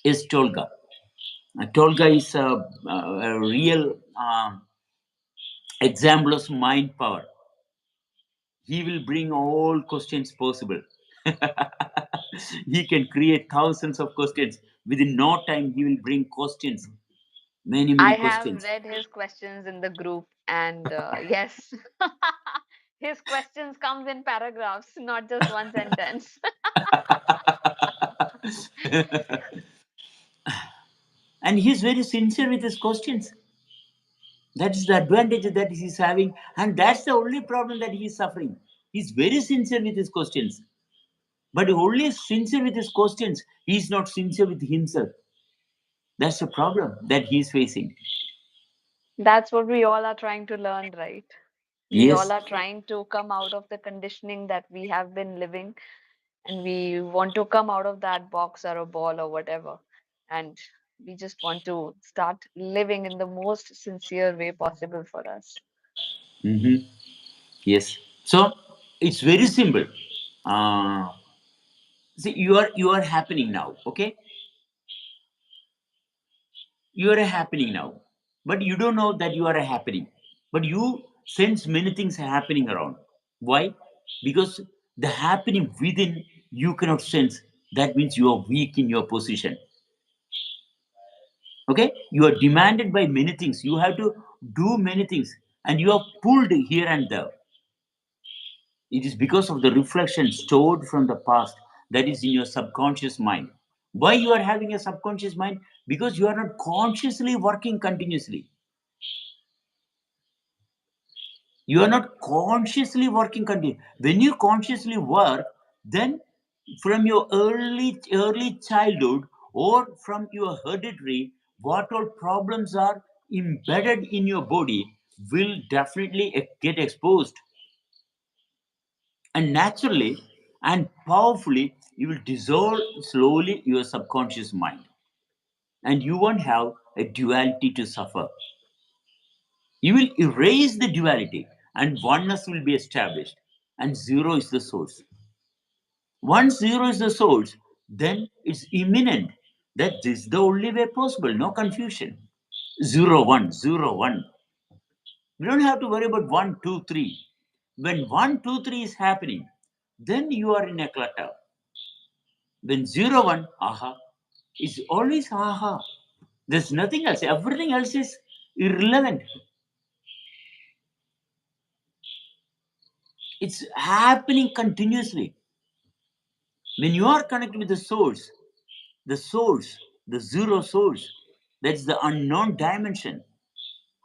is Tolga. Tolga is a real example of mind power. He will bring all questions possible. He can create thousands of questions. Within no time, he will bring questions, many, I many have questions. read his questions in the group, and yes, his questions comes in paragraphs, not just one sentence. And he's very sincere with his questions. That is the advantage that he's having, and that's the only problem that he's suffering. He's very sincere with his questions, but only sincere with his questions. He's not sincere with himself. That's the problem that he's facing. That's what we all are trying to learn, right? We all Yes. are trying to come out of the conditioning that we have been living, and we want to come out of that box or a ball or whatever. And we just want to start living in the most sincere way possible for us. Hmm. Yes. So it's very simple. Uh, See, you are happening now. Okay, you are happening now, but you don't know that you are happening. But you sense many things are happening around. Why? Because the happening within you cannot sense. That means you are weak in your position. Okay, you are demanded by many things. You have to do many things, and you are pulled here and there. It is because of the reflection stored from the past that is in your subconscious mind. Why you are having a subconscious mind? Because you are not consciously working continuously. You are not consciously working continuously. When you consciously work, then from your early childhood or from your hereditary, what all problems are embedded in your body will definitely get exposed, and naturally and powerfully you will dissolve slowly your subconscious mind, and you won't have a duality to suffer. You will erase the duality and oneness will be established, and zero is the source. Once zero is the source, then it's imminent that this is the only way possible, no confusion. Zero one, zero one. We don't have to worry about one two three. When one two three is happening, then you are in a clutter. When zero one, aha, is always aha. There's nothing else. Everything else is irrelevant. It's happening continuously. When you are connected with the source, the zero source, that's the unknown dimension.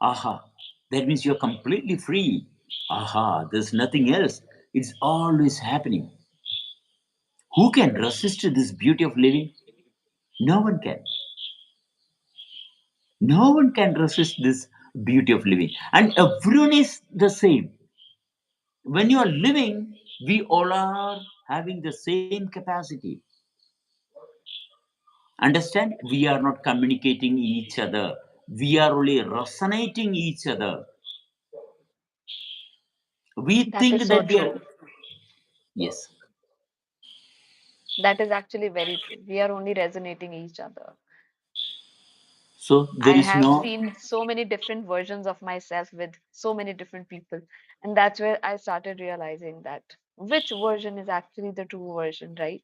Aha. That means you're completely free. Aha. There's nothing else. It's always happening. Who can resist this beauty of living? No one can. No one can resist this beauty of living. And everyone is the same. When you are living, we all are having the same capacity. Understand? We are not communicating each other. We are only resonating each other. We That think is so that we are. true. Yes. That is actually very true. We are only resonating each other. So I there is have no. seen so many different versions of myself with so many different people. And that's where I started realizing that which version is actually the true version, right?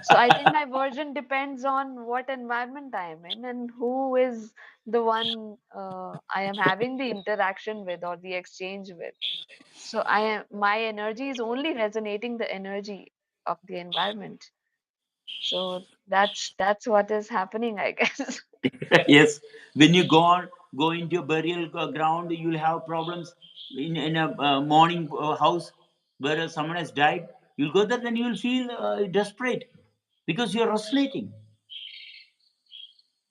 So I think my version depends on what environment I am in and who is the one I am having the interaction with or the exchange with. So my energy is only resonating the energy of the environment. So that's what is happening, I guess. Yes, when you go into a burial ground, you'll have problems in a mourning house where someone has died. You'll go there, then you'll feel desperate because you're resonating.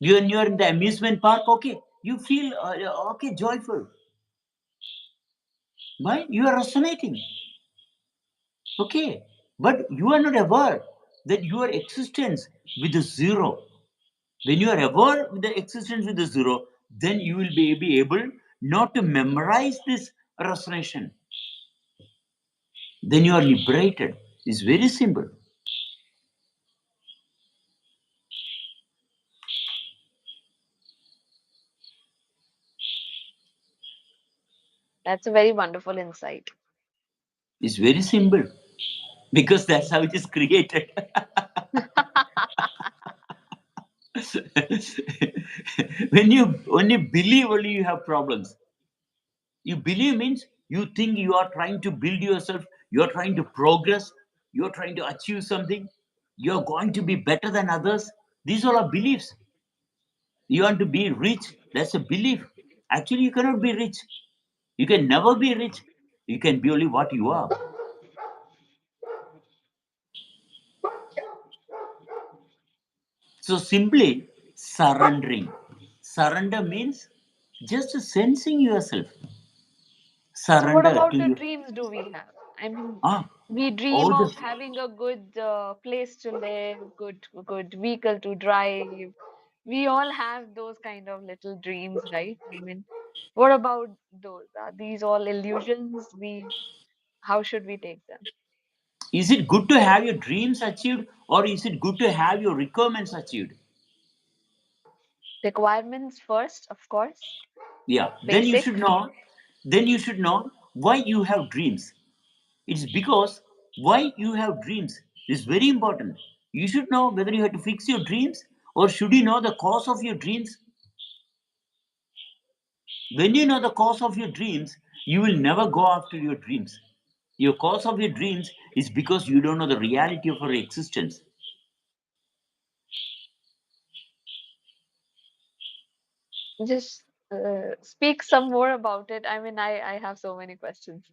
When you're in the amusement park, okay, you feel okay, joyful. Why? You are resonating. Okay, but you are not aware that your existence with the zero. When you are aware with the existence with the zero, then you will be able not to memorize this resonation. Then you are liberated. It's very simple. That's a very wonderful insight. It's very simple because that's how it is created. when you believe only you have problems. You believe means you think you are trying to build yourself, you are trying to progress, you are trying to achieve something, you are going to be better than others. These all are beliefs. You want to be rich, that's a belief. Actually, you cannot be rich. You can never be rich. You can be only what you are. So simply surrendering. Surrender means just sensing yourself. So what Surrender about to the you. dreams do we have? I mean, Ah, we dream all the of having a good place to live, good vehicle to drive. We all have those kind of little dreams, right? I mean, what about those? Are these all illusions? How should we take them? Is it good to have your dreams achieved or is it good to have your requirements achieved? Requirements first, of course. Yeah, Basic. then you should know why you have dreams. It's because why you have dreams is very important. You should know whether you have to fix your dreams or should you know the cause of your dreams. When you know the cause of your dreams, you will never go after your dreams. Your cause of your dreams is because you don't know the reality of your existence. Just speak some more about it. I mean, I have so many questions.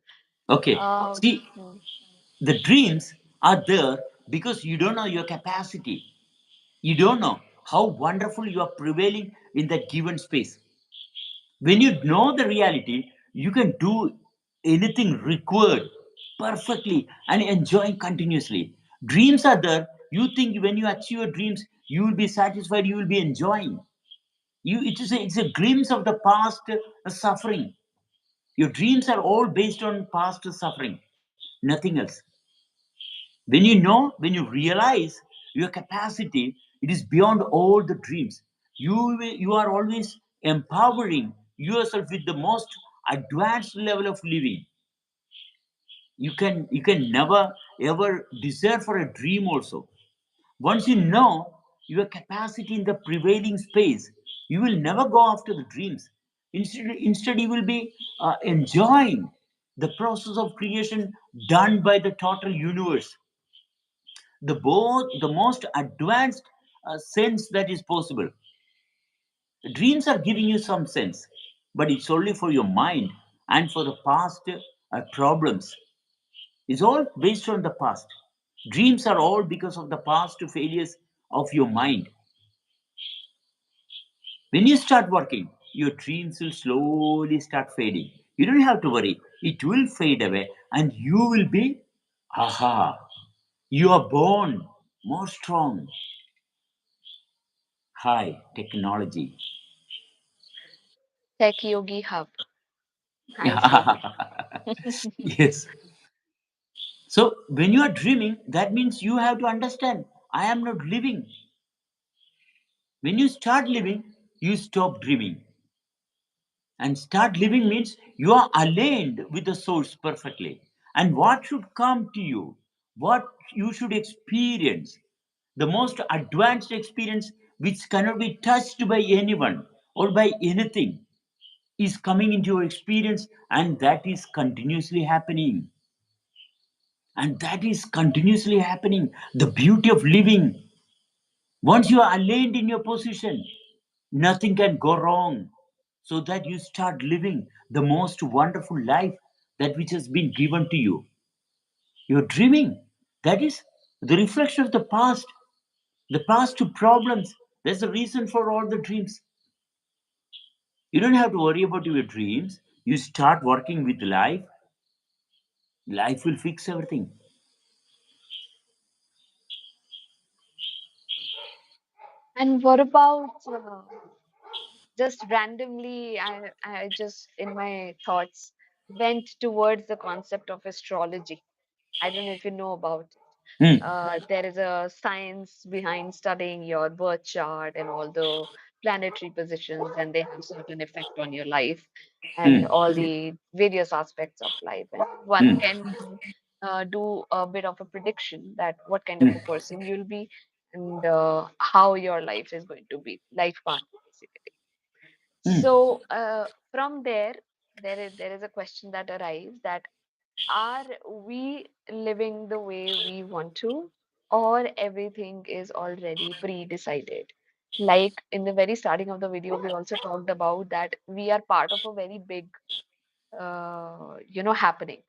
Okay, Um, see, hmm. the dreams are there because you don't know your capacity. You don't know how wonderful you are prevailing in that given space. When you know the reality, you can do anything required perfectly and enjoying continuously. Dreams are there. You think when you achieve your dreams, you will be satisfied, you will be enjoying. It's a glimpse of the past suffering. Your dreams are all based on past suffering, nothing else. When you realize your capacity, it is beyond all the dreams. You are always empowering yourself with the most advanced level of living. You can never ever desire for a dream also. Once you know your capacity in the prevailing space, you will never go after the dreams. Instead you will be enjoying the process of creation done by the total universe, the most advanced sense that is possible. Dreams are giving you some sense, but it's only for your mind and for the past problems. It's all based on the past. Dreams are all because of the past failures of your mind. When you start working, your dreams will slowly start fading. You don't have to worry, it will fade away and you will be, aha, you are born more strong. High technology. Tech Yogi Hub. I see. Yes. So when you are dreaming, that means you have to understand I am not living. When you start living, you stop dreaming. And start living means you are aligned with the source perfectly. And what should come to you, what you should experience, the most advanced experience which cannot be touched by anyone or by anything, is coming into your experience, and that is continuously happening. And that is continuously happening. The beauty of living. Once you are aligned in your position, nothing can go wrong. So that you start living the most wonderful life that which has been given to you. You're dreaming. That is the reflection of the past to problems. There's a reason for all the dreams. You don't have to worry about your dreams. You start working with life, life will fix everything. And what about just randomly, I just in my thoughts went towards the concept of astrology. I don't know if you know about it. Hmm, There is a science behind studying your birth chart and all the planetary positions, and they have certain effect on your life and hmm, all the various aspects of life. And one hmm, can do a bit of a prediction that what kind of hmm, a person you'll be and how your life is going to be, life path, basically. hmm. So from there, there is a question that arises that are we living the way we want to, or everything is already pre-decided? Like in the very starting of the video, we also talked about that we are part of a very big, happening,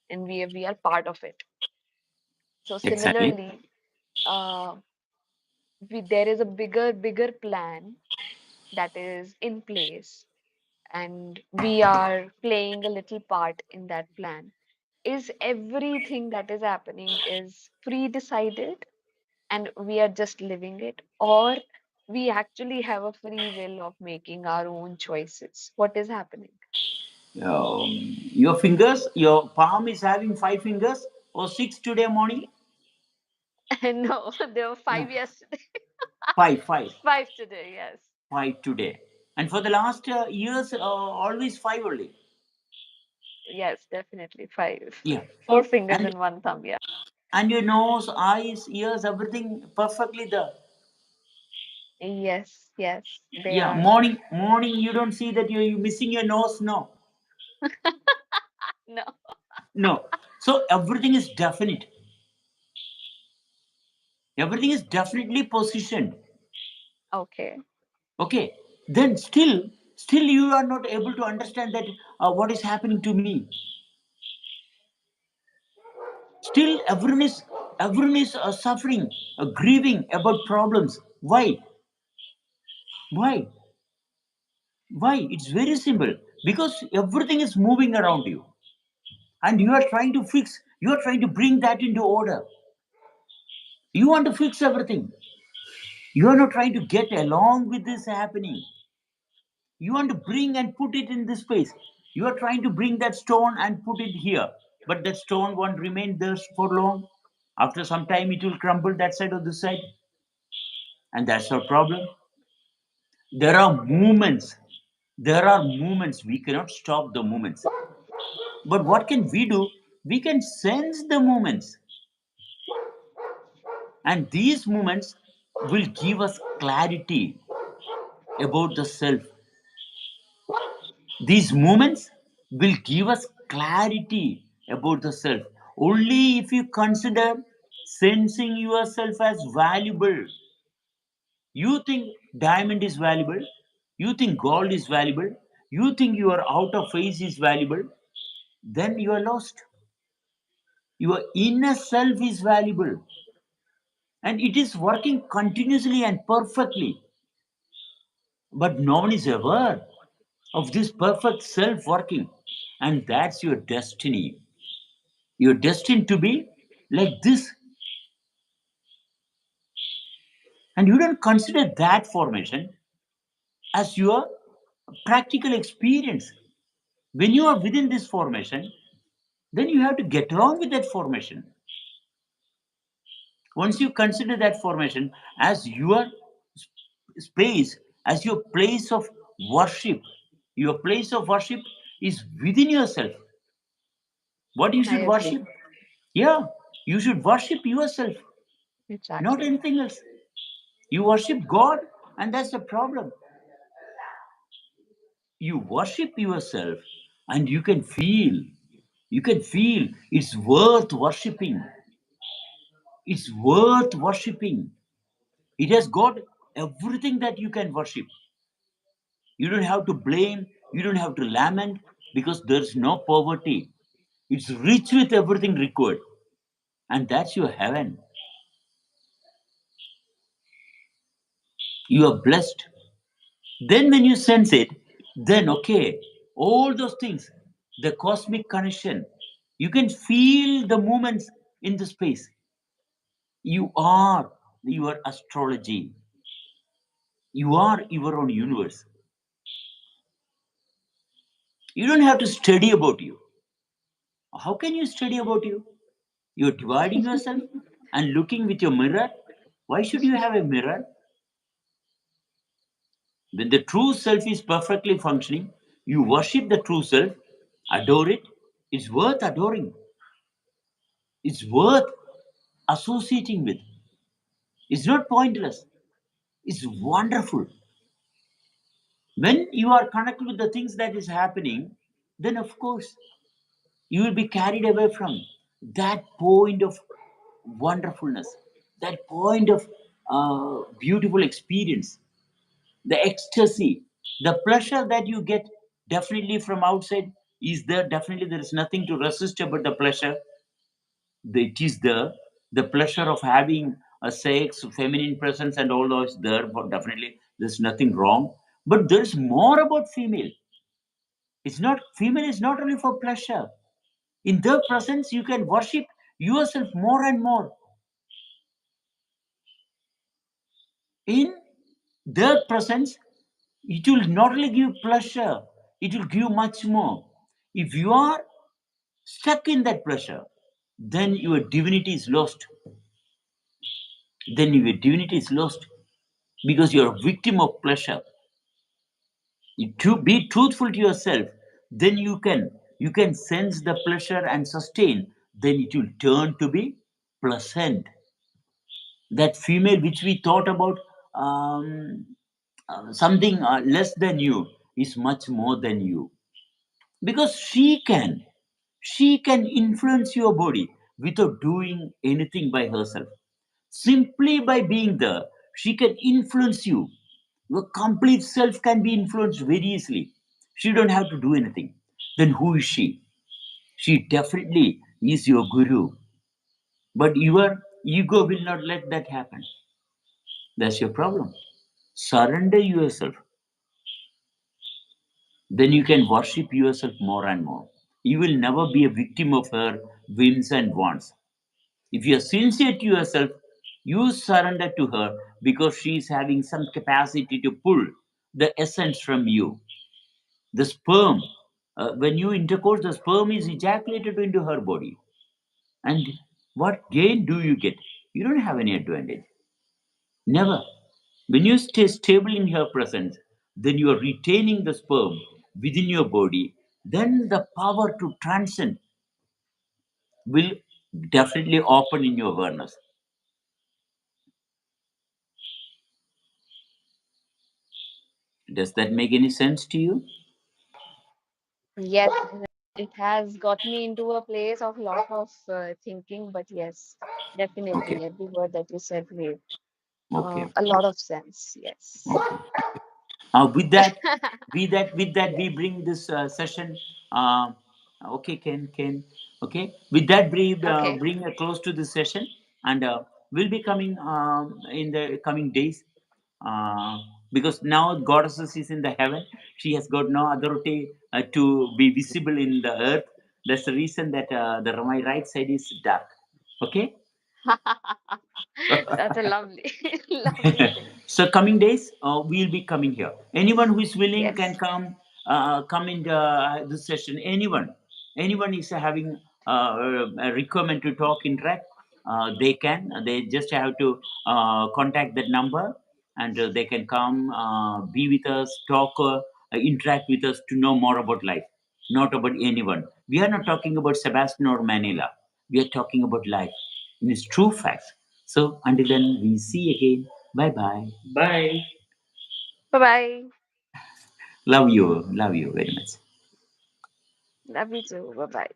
and we are part of it. So Exactly. similarly, uh, there is a bigger plan that is in place, and we are playing a little part in that plan. Is everything that is happening is pre-decided and we are just living it, or we actually have a free will of making our own choices? What is happening? Your fingers, your palm is having 5 fingers or six today morning? No, there were No, five yesterday. five, five, Five today, yes. five today. And for the last years, always five only. Yes, definitely five. Yeah. Four fingers And and one thumb, yeah. your nose, eyes, ears, everything perfectly there. Yes, yes, they Yeah. are. Morning, you don't see that you're missing your nose. No, No. no. So everything is definite. Everything is definitely positioned. Okay. Okay. Then still you are not able to understand that what is happening to me. Still, everyone is suffering, grieving about problems. Why? Why? Why? It's very simple. Because everything is moving around you, and you are trying to fix. You are trying to bring that into order. You want to fix everything. You are not trying to get along with this happening. You want to bring and put it in this space. You are trying to bring that stone and put it here, but that stone won't remain there for long. After some time, it will crumble that side or this side, and that's our problem. There are movements. There are movements. We cannot stop the movements. But what can we do? We can sense the movements. And these movements will give us clarity about the self. These movements will give us clarity about the self. Only if you consider sensing yourself as valuable. You think diamond is valuable. You think gold is valuable. You think your outer face is valuable. Then you are lost. Your inner self is valuable, and it is working continuously and perfectly. But no one is aware of this perfect self working, and that's your destiny. You're destined to be like this, and you don't consider that formation as your practical experience. When you are within this formation, then you have to get along with that formation. Once you consider that formation as your space, as your place of worship. Your place of worship is within yourself. What you I should agree. worship? Yeah, you should worship yourself, not Exactly. anything else. You worship God, and that's the problem. You worship yourself, and you can feel it's worth worshiping. It's worth worshiping. It has got everything that you can worship. You don't have to blame, you don't have to lament, because there's no poverty. It's rich with everything required, and that's your heaven. You are blessed. Then, when you sense it, then okay, all those things, the cosmic connection, you can feel the movements in the space. You are your astrology, you are your own universe. You don't have to study about you. How can you study about you? You're dividing yourself and looking with your mirror. Why should you have a mirror? When the true self is perfectly functioning, you worship the true self, adore it. It's worth adoring. It's worth associating with. It's not pointless. It's wonderful. When you are connected with the things that is happening, then of course you will be carried away from that point of wonderfulness, that point of beautiful experience, the ecstasy, the pleasure that you get definitely from outside is there. Definitely, there is nothing to resist about the pleasure. It is the pleasure of having a sex, feminine presence, and all those there. But definitely, there's nothing wrong. But there's more about female. It's not female is not only for pleasure. In their presence, you can worship yourself more and more. In their presence, it will not only give pleasure, it will give much more. If you are stuck in that pleasure, then your divinity is lost. Then your divinity is lost because you're a victim of pleasure. To be truthful to yourself, then you can sense the pleasure and sustain. Then it will turn to be pleasant. That female which we thought about, something less than you, is much more than you, because she can influence your body without doing anything by herself. Simply by being there, she can influence you. Your complete self can be influenced very easily. She don't have to do anything. Then who is she? She definitely is your guru, but your ego will not let that happen. That's your problem. Surrender yourself, then you can worship yourself more and more. You will never be a victim of her whims and wants. If you are sincere to yourself, you surrender to her because she is having some capacity to pull the essence from you. The sperm, when you intercourse, the sperm is ejaculated into her body. And what gain do you get? You don't have any advantage. Never. When you stay stable in her presence, then you are retaining the sperm within your body. Then the power to transcend will definitely open in your awareness. Does that make any sense to you? Yes, it has got me into a place of lot of thinking, but yes, Okay. definitely every word that you said made Okay. a lot of sense. Yes. Okay. With that, we bring this session. Uh, okay, Ken. Okay. With that, we Okay. bring a close to this session, and we'll be coming in the coming days. Uh, because now goddesses is in the heaven, she has got no authority to be visible in the earth. That's the reason that my right side is dark. Okay. That's a lovely, lovely thing. So coming days, we'll be coming here. Anyone who is willing can Yes. come in this session. Anyone is having a requirement to talk, interact, they can. They just have to contact that number. and they can come, be with us, talk, interact with us to know more about life, not about anyone. We are not talking about Sebastian or Manila. We are talking about life in its true facts. So until then, we see again. Bye bye. Bye. Bye bye. Love you very much. Love you too. Bye bye.